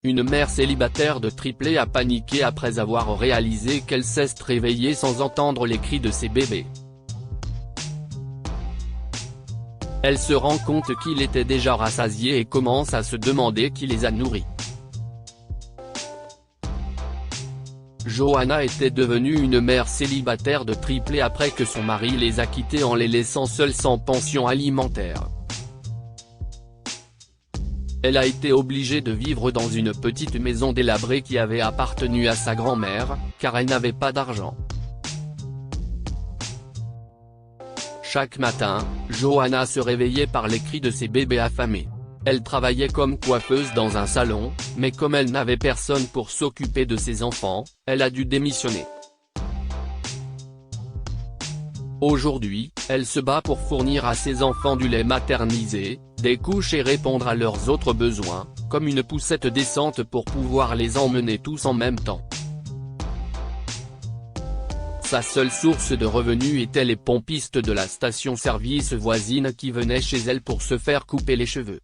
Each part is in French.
Une mère célibataire de triplé a paniqué après avoir réalisé qu'elle s'est réveillée sans entendre les cris de ses bébés. Elle se rend compte qu'il était déjà rassasié et commence à se demander qui les a nourris. Johanna était devenue une mère célibataire de triplé après que son mari les a quittés en les laissant seuls sans pension alimentaire. Elle a été obligée de vivre dans une petite maison délabrée qui avait appartenu à sa grand-mère, car elle n'avait pas d'argent. Chaque matin, Johanna se réveillait par les cris de ses bébés affamés. Elle travaillait comme coiffeuse dans un salon, mais comme elle n'avait personne pour s'occuper de ses enfants, elle a dû démissionner. Aujourd'hui, elle se bat pour fournir à ses enfants du lait maternisé, des couches et répondre à leurs autres besoins, comme une poussette décente pour pouvoir les emmener tous en même temps. Sa seule source de revenus étaient les pompistes de la station-service voisine qui venaient chez elle pour se faire couper les cheveux.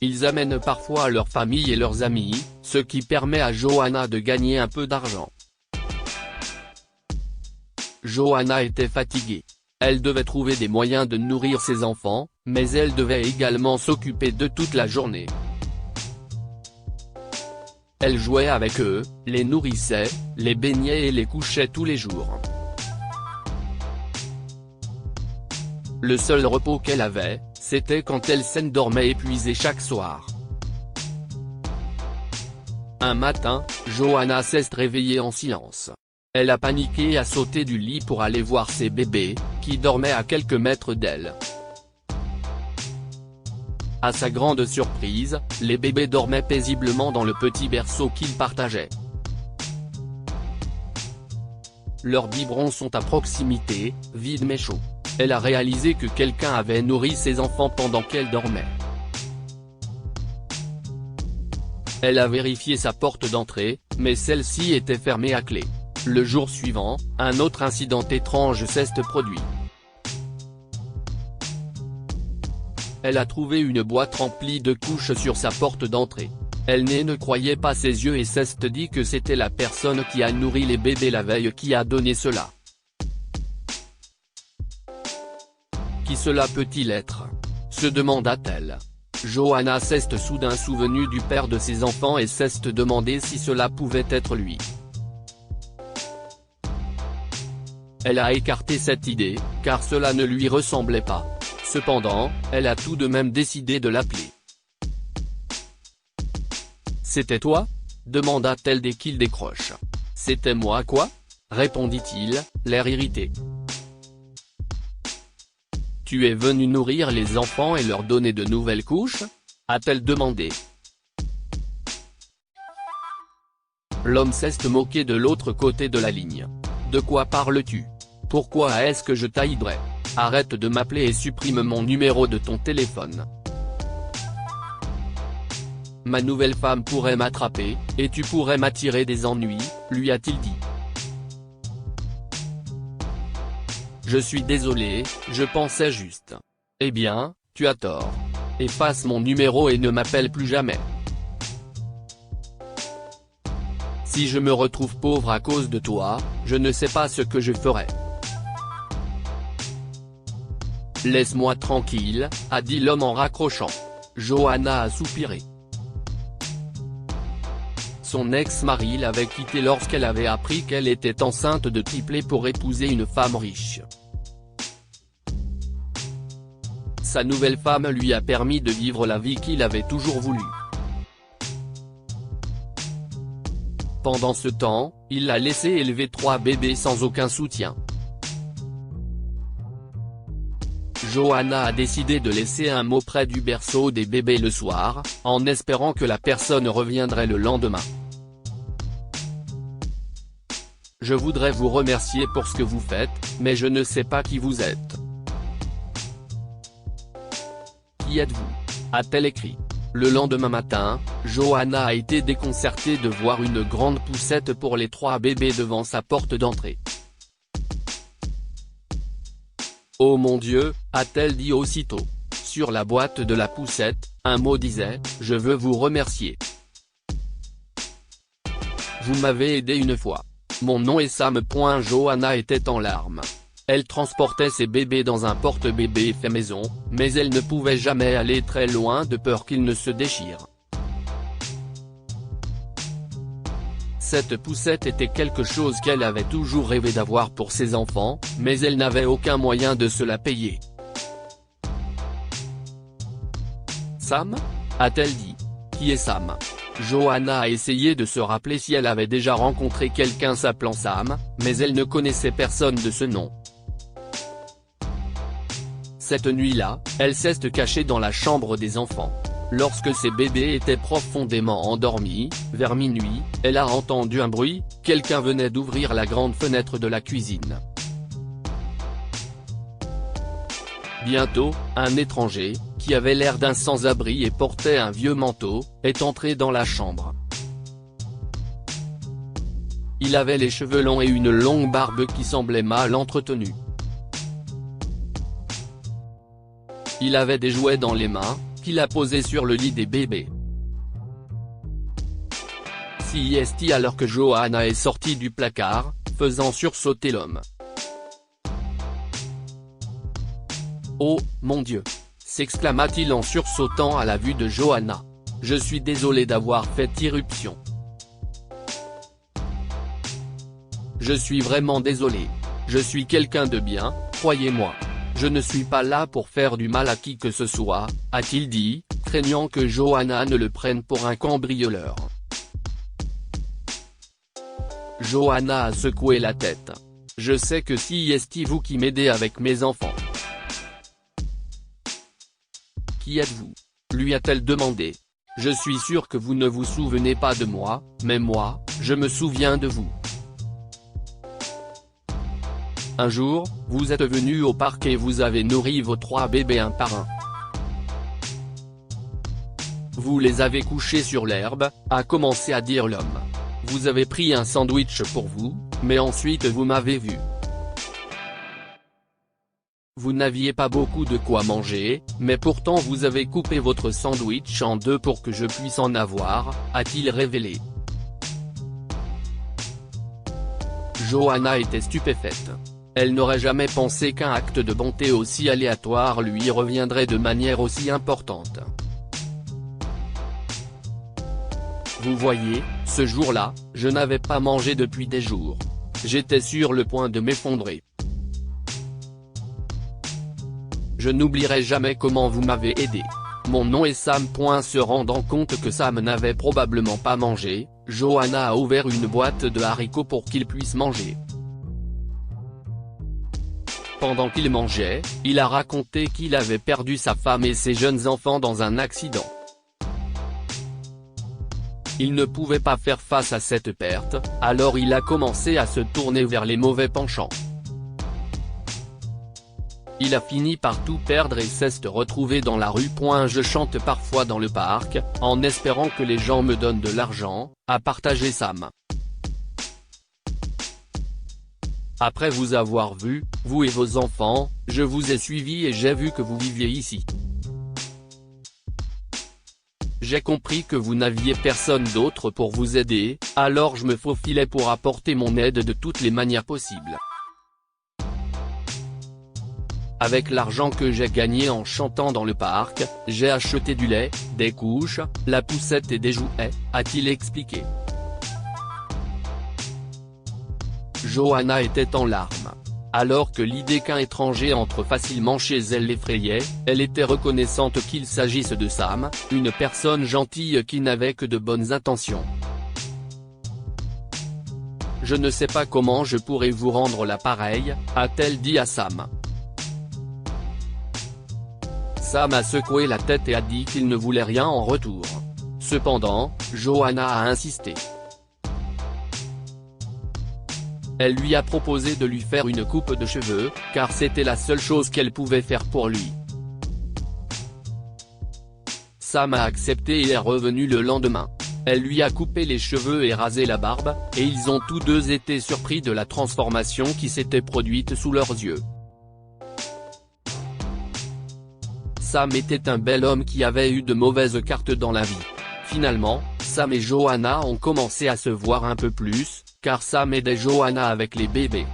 Ils amènent parfois leur famille et leurs amis, ce qui permet à Johanna de gagner un peu d'argent. Johanna était fatiguée. Elle devait trouver des moyens de nourrir ses enfants, mais elle devait également s'occuper d'eux toute la journée. Elle jouait avec eux, les nourrissait, les baignait et les couchait tous les jours. Le seul repos qu'elle avait, c'était quand elle s'endormait épuisée chaque soir. Un matin, Johanna s'est réveillée en silence. Elle a paniqué et a sauté du lit pour aller voir ses bébés, qui dormaient à quelques mètres d'elle. À sa grande surprise, les bébés dormaient paisiblement dans le petit berceau qu'ils partageaient. Leurs biberons sont à proximité, vides mais chauds. Elle a réalisé que quelqu'un avait nourri ses enfants pendant qu'elle dormait. Elle a vérifié sa porte d'entrée, mais celle-ci était fermée à clé. Le jour suivant, un autre incident étrange s'est produit. Elle a trouvé une boîte remplie de couches sur sa porte d'entrée. Elle ne croyait pas ses yeux et s'est dit que c'était la personne qui a nourri les bébés la veille qui a donné cela. Qui cela peut-il être ? Se demanda-t-elle. Johanna s'est soudain souvenue du père de ses enfants et s'est demandé si cela pouvait être lui. Elle a écarté cette idée, car cela ne lui ressemblait pas. Cependant, elle a tout de même décidé de l'appeler. « C'était toi ?» demanda-t-elle dès qu'il décroche. « C'était moi quoi ?» répondit-il, l'air irrité. « Tu es venu nourrir les enfants et leur donner de nouvelles couches ?» a-t-elle demandé. L'homme s'est moqué de l'autre côté de la ligne. « De quoi parles-tu ? Pourquoi est-ce que je t'aiderais ? Arrête de m'appeler et supprime mon numéro de ton téléphone. Ma nouvelle femme pourrait m'attraper, et tu pourrais m'attirer des ennuis, lui a-t-il dit. Je suis désolé, je pensais juste. Eh bien, tu as tort. Efface mon numéro et ne m'appelle plus jamais. Si je me retrouve pauvre à cause de toi, je ne sais pas ce que je ferai. Laisse-moi tranquille, a dit l'homme en raccrochant. Johanna a soupiré. Son ex-mari l'avait quittée lorsqu'elle avait appris qu'elle était enceinte de triplé pour épouser une femme riche. Sa nouvelle femme lui a permis de vivre la vie qu'il avait toujours voulu. Pendant ce temps, il l'a laissé élever 3 bébés sans aucun soutien. Johanna a décidé de laisser un mot près du berceau des bébés le soir, en espérant que la personne reviendrait le lendemain. Je voudrais vous remercier pour ce que vous faites, mais je ne sais pas qui vous êtes. Qui êtes-vous ? a-t-elle écrit. Le lendemain matin, Johanna a été déconcertée de voir une grande poussette pour les 3 bébés devant sa porte d'entrée. Oh mon Dieu, a-t-elle dit aussitôt. Sur la boîte de la poussette, Un mot disait « Je veux vous remercier. Vous m'avez aidé une fois. Mon nom est Sam. » Johanna était en larmes. Elle transportait ses bébés dans un porte-bébés fait maison, mais elle ne pouvait jamais aller très loin de peur qu'ils ne se déchirent. Cette poussette était quelque chose qu'elle avait toujours rêvé d'avoir pour ses enfants, mais elle n'avait aucun moyen de se la payer. Sam ? A-t-elle dit. Qui est Sam ? Johanna a essayé de se rappeler si elle avait déjà rencontré quelqu'un s'appelant Sam, mais elle ne connaissait personne de ce nom. Cette nuit-là, elle s'est cachée dans la chambre des enfants. Lorsque ses bébés étaient profondément endormis, vers minuit, elle a entendu un bruit, quelqu'un venait d'ouvrir la grande fenêtre de la cuisine. Bientôt, un étranger, qui avait l'air d'un sans-abri et portait un vieux manteau, est entré dans la chambre. Il avait les cheveux longs et une longue barbe qui semblait mal entretenue. Il avait des jouets dans les mains, qu'il a posés sur le lit des bébés. CIST alors que Johanna est sortie du placard, faisant sursauter l'homme. « Oh, mon Dieu !» s'exclama-t-il en sursautant à la vue de Johanna. « Je suis désolé d'avoir fait irruption. Je suis vraiment désolé. Je suis quelqu'un de bien, croyez-moi. Je ne suis pas là pour faire du mal à qui que ce soit », a-t-il dit, craignant que Johanna ne le prenne pour un cambrioleur. Johanna a secoué la tête. « Je sais que c'est vous qui m'aidez avec mes enfants. » « Qui êtes-vous ? » lui a-t-elle demandé. « Je suis sûr que vous ne vous souvenez pas de moi, mais moi, je me souviens de vous. Un jour, vous êtes venu au parc et vous avez nourri vos 3 bébés un par un. Vous les avez couchés sur l'herbe, » a commencé à dire l'homme. « Vous avez pris un sandwich pour vous, mais ensuite vous m'avez vu. Vous n'aviez pas beaucoup de quoi manger, mais pourtant vous avez coupé votre sandwich en 2 pour que je puisse en avoir, » a-t-il révélé. Johanna était stupéfaite. Elle n'aurait jamais pensé qu'un acte de bonté aussi aléatoire lui reviendrait de manière aussi importante. Vous voyez, ce jour-là, je n'avais pas mangé depuis des jours. J'étais sur le point de m'effondrer. Je n'oublierai jamais comment vous m'avez aidé. Mon nom est Sam. » Se rendant compte que Sam n'avait probablement pas mangé, Johanna a ouvert une boîte de haricots pour qu'il puisse manger. Pendant qu'il mangeait, il a raconté qu'il avait perdu sa femme et ses jeunes enfants dans un accident. Il ne pouvait pas faire face à cette perte, alors il a commencé à se tourner vers les mauvais penchants. Il a fini par tout perdre et s'est retrouvé dans la rue. Je chante parfois dans le parc, en espérant que les gens me donnent de l'argent, a partagé Sam. Après vous avoir vu, vous et vos enfants, je vous ai suivi et j'ai vu que vous viviez ici. J'ai compris que vous n'aviez personne d'autre pour vous aider, alors je me faufilais pour apporter mon aide de toutes les manières possibles. Avec l'argent que j'ai gagné en chantant dans le parc, j'ai acheté du lait, des couches, la poussette et des jouets, a-t-il expliqué. Johanna était en larmes. Alors que l'idée qu'un étranger entre facilement chez elle l'effrayait, elle était reconnaissante qu'il s'agisse de Sam, une personne gentille qui n'avait que de bonnes intentions. « Je ne sais pas comment je pourrais vous rendre l'appareil, » a-t-elle dit à Sam. Sam a secoué la tête et a dit qu'il ne voulait rien en retour. Cependant, Johanna a insisté. Elle lui a proposé de lui faire une coupe de cheveux, car c'était la seule chose qu'elle pouvait faire pour lui. Sam a accepté et est revenu le lendemain. Elle lui a coupé les cheveux et rasé la barbe, et ils ont tous deux été surpris de la transformation qui s'était produite sous leurs yeux. Sam était un bel homme qui avait eu de mauvaises cartes dans la vie. Finalement, Sam et Joanna ont commencé à se voir un peu plus, car Sam aidait Joanna avec les bébés.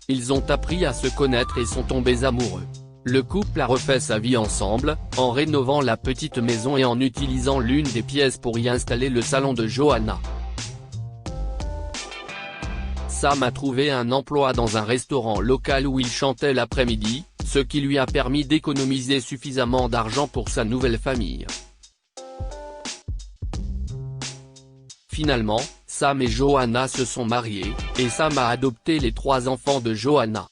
Ils ont appris à se connaître et sont tombés amoureux. Le couple a refait sa vie ensemble, en rénovant la petite maison et en utilisant l'une des pièces pour y installer le salon de Joanna. Sam a trouvé un emploi dans un restaurant local où il chantait l'après-midi, ce qui lui a permis d'économiser suffisamment d'argent pour sa nouvelle famille. Finalement, Sam et Joanna se sont mariés, et Sam a adopté les 3 enfants de Joanna.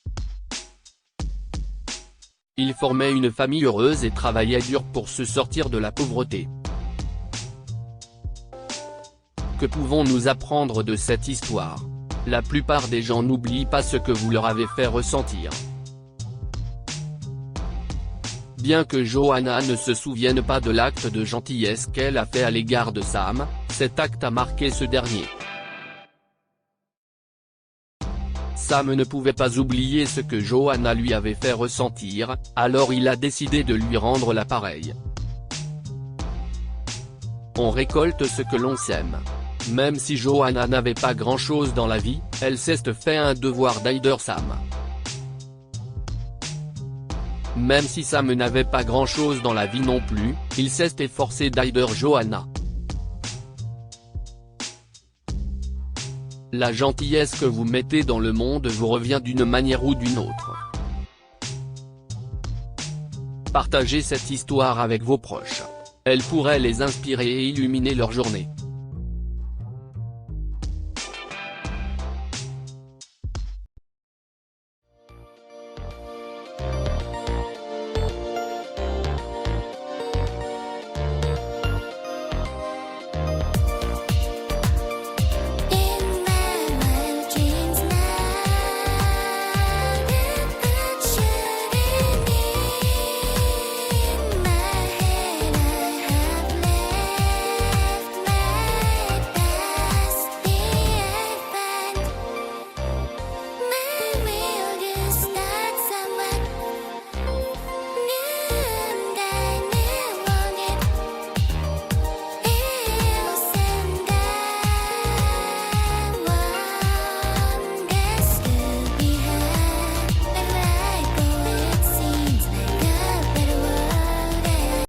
Ils formaient une famille heureuse et travaillaient dur pour se sortir de la pauvreté. Que pouvons-nous apprendre de cette histoire ? La plupart des gens n'oublient pas ce que vous leur avez fait ressentir. Bien que Joanna ne se souvienne pas de l'acte de gentillesse qu'elle a fait à l'égard de Sam, cet acte a marqué ce dernier. Sam ne pouvait pas oublier ce que Joanna lui avait fait ressentir, alors il a décidé de lui rendre l'appareil. On récolte ce que l'on sème. Même si Joanna n'avait pas grand-chose dans la vie, elle s'est fait un devoir d'aider Sam. Même si Sam n'avait pas grand-chose dans la vie non plus, il s'est efforcé d'aider Joanna. La gentillesse que vous mettez dans le monde vous revient d'une manière ou d'une autre. Partagez cette histoire avec vos proches. Elle pourrait les inspirer et illuminer leur journée.